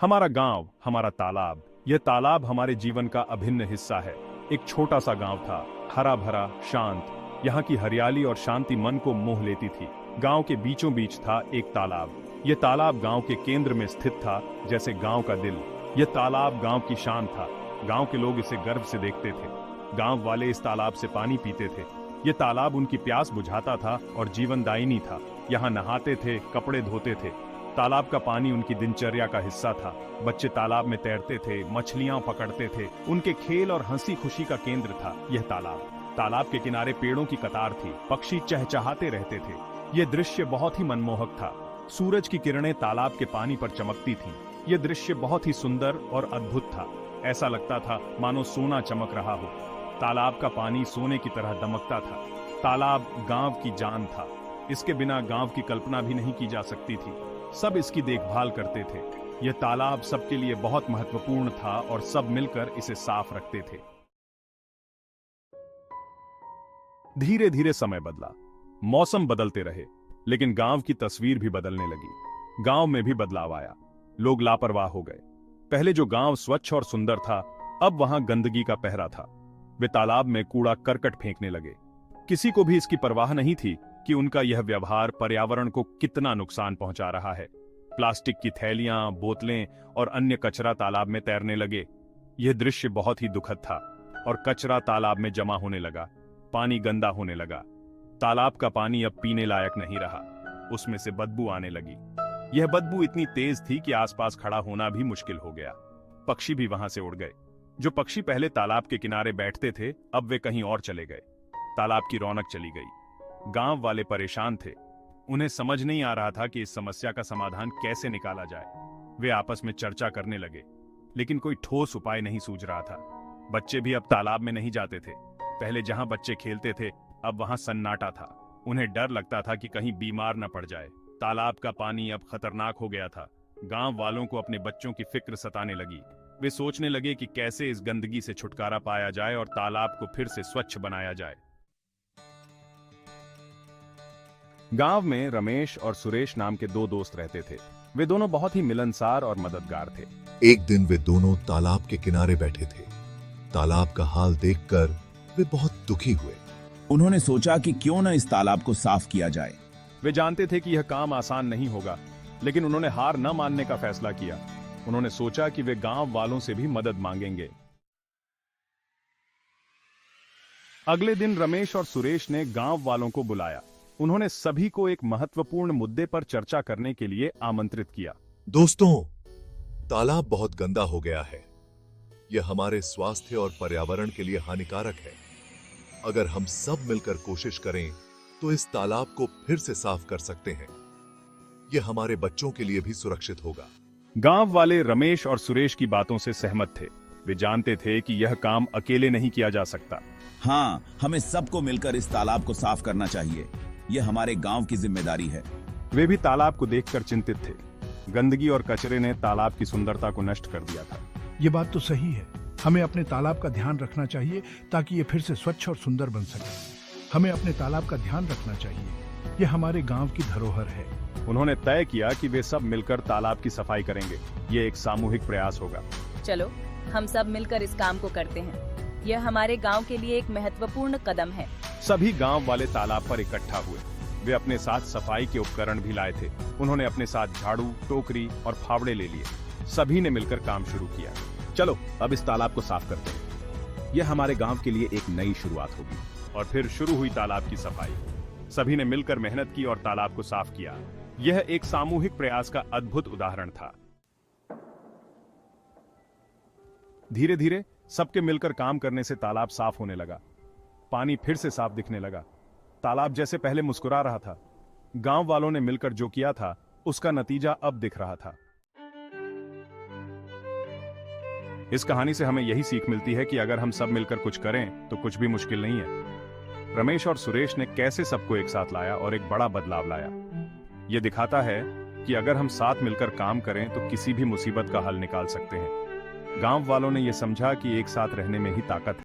हमारा गांव, हमारा तालाब, यह तालाब हमारे जीवन का अभिन्न हिस्सा है। एक छोटा सा गांव था, हरा भरा, शांत। यहाँ की हरियाली और शांति मन को मोह लेती थी। गांव के बीचों बीच था एक तालाब। यह तालाब गांव के केंद्र में स्थित था, जैसे गांव का दिल। यह तालाब गांव की शान था। गांव के लोग इसे गर्व से देखते थे। गांव वाले इस तालाब से पानी पीते थे। यह तालाब उनकी प्यास बुझाता था और जीवनदायिनी था। यहाँ नहाते थे, कपड़े धोते थे। तालाब का पानी उनकी दिनचर्या का हिस्सा था। बच्चे तालाब में तैरते थे, मछलियां पकड़ते थे। उनके खेल और हंसी खुशी का केंद्र था यह तालाब। तालाब के किनारे पेड़ों की कतार थी, पक्षी चहचहाते रहते थे। यह दृश्य बहुत ही मनमोहक था। सूरज की किरणें तालाब के पानी पर चमकती थीं। यह दृश्य बहुत ही सुंदर और अद्भुत था। ऐसा लगता था मानो सोना चमक रहा हो। तालाब का पानी सोने की तरह दमकता था। तालाब गांव की जान था। इसके बिना गांव की कल्पना भी नहीं की जा सकती थी। सब इसकी देखभाल करते थे। यह तालाब सबके लिए बहुत महत्वपूर्ण था और सब मिलकर इसे साफ रखते थे। धीरे धीरे समय बदला, मौसम बदलते रहे, लेकिन गांव की तस्वीर भी बदलने लगी। गांव में भी बदलाव आया। लोग लापरवाह हो गए। पहले जो गांव स्वच्छ और सुंदर था, अब वहां गंदगी का पहरा था। वे तालाब में कूड़ा करकट फेंकने लगे। किसी को भी इसकी परवाह नहीं थी कि उनका यह व्यवहार पर्यावरण को कितना नुकसान पहुंचा रहा है। प्लास्टिक की थैलियां, बोतलें और अन्य कचरा तालाब में तैरने लगे। यह दृश्य बहुत ही दुखद था और कचरा तालाब में जमा होने लगा। पानी गंदा होने लगा। तालाब का पानी अब पीने लायक नहीं रहा। उसमें से बदबू आने लगी। यह बदबू इतनी तेज थी कि आसपास खड़ा होना भी मुश्किल हो गया। पक्षी भी वहां से उड़ गए। जो पक्षी पहले तालाब के किनारे बैठते थे, अब वे कहीं और चले गए। तालाब की रौनक चली गई। गांव वाले परेशान थे। उन्हें समझ नहीं आ रहा था कि इस समस्या का समाधान कैसे निकाला जाए। वे आपस में चर्चा करने लगे, लेकिन कोई ठोस उपाय नहीं सूझ रहा था। बच्चे भी अब तालाब में नहीं जाते थे। पहले जहां बच्चे खेलते थे, अब वहां सन्नाटा था। उन्हें डर लगता था कि कहीं बीमार न पड़ जाए। तालाब का पानी अब खतरनाक हो गया था। गांव वालों को अपने बच्चों की फिक्र सताने लगी। वे सोचने लगे कि कैसे इस गंदगी से छुटकारा पाया जाए और तालाब को फिर से स्वच्छ बनाया जाए। गांव में रमेश और सुरेश नाम के दो दोस्त रहते थे। वे दोनों बहुत ही मिलनसार और मददगार थे। एक दिन वे दोनों तालाब के किनारे बैठे थे। तालाब का हाल देखकर वे बहुत दुखी हुए। उन्होंने सोचा कि क्यों न इस तालाब को साफ किया जाए। वे जानते थे कि यह काम आसान नहीं होगा, लेकिन उन्होंने हार न मानने का फैसला किया। उन्होंने सोचा कि वे गांव वालों से भी मदद मांगेंगे। अगले दिन रमेश और सुरेश ने गांव वालों को बुलाया। उन्होंने सभी को एक महत्वपूर्ण मुद्दे पर चर्चा करने के लिए आमंत्रित किया। दोस्तों, तालाब बहुत गंदा हो गया है। यह हमारे स्वास्थ्य और पर्यावरण के लिए हानिकारक है। अगर हम सब मिलकर कोशिश करें तो इस तालाब को फिर से साफ कर सकते हैं। यह हमारे बच्चों के लिए भी सुरक्षित होगा। गांव वाले रमेश और सुरेश की बातों से सहमत थे। वे जानते थे कि यह काम अकेले नहीं किया जा सकता। हाँ, हमें सबको मिलकर इस तालाब को साफ करना चाहिए। यह हमारे गांव की जिम्मेदारी है। वे भी तालाब को देखकर चिंतित थे। गंदगी और कचरे ने तालाब की सुंदरता को नष्ट कर दिया था। ये बात तो सही है। हमें अपने तालाब का ध्यान रखना चाहिए ताकि ये फिर से स्वच्छ और सुंदर बन सके। हमें अपने तालाब का ध्यान रखना चाहिए। ये हमारे गांव की धरोहर है। उन्होंने तय किया कि वे सब मिलकर तालाब की सफाई करेंगे। ये एक सामूहिक प्रयास होगा। चलो, हम सब मिलकर इस काम को करते हैं। यह हमारे गांव के लिए एक महत्वपूर्ण कदम है। सभी गांव वाले तालाब पर इकट्ठा हुए। वे अपने साथ सफाई के उपकरण भी लाए थे। उन्होंने अपने साथ झाड़ू, टोकरी और फावड़े ले लिए। सभी ने मिलकर काम शुरू किया। चलो, अब इस तालाब को साफ करते हैं। यह हमारे गांव के लिए एक नई शुरुआत होगी। और फिर शुरू हुई तालाब की सफाई। सभी ने मिलकर मेहनत की और तालाब को साफ किया। यह एक सामूहिक प्रयास का अद्भुत उदाहरण था। धीरे धीरे सबके मिलकर काम करने से तालाब साफ होने लगा। पानी फिर से साफ दिखने लगा। तालाब जैसे पहले मुस्कुरा रहा था। गांव वालों ने मिलकर जो किया था, उसका नतीजा अब दिख रहा था। इस कहानी से हमें यही सीख मिलती है कि अगर हम सब मिलकर कुछ करें तो कुछ भी मुश्किल नहीं है। रमेश और सुरेश ने कैसे सबको एक साथ लाया और एक बड़ा बदलाव लाया। यह दिखाता है कि अगर हम साथ मिलकर काम करें तो किसी भी मुसीबत का हल निकाल सकते हैं। गांव वालों ने यह समझा कि एक साथ रहने में ही ताकत है।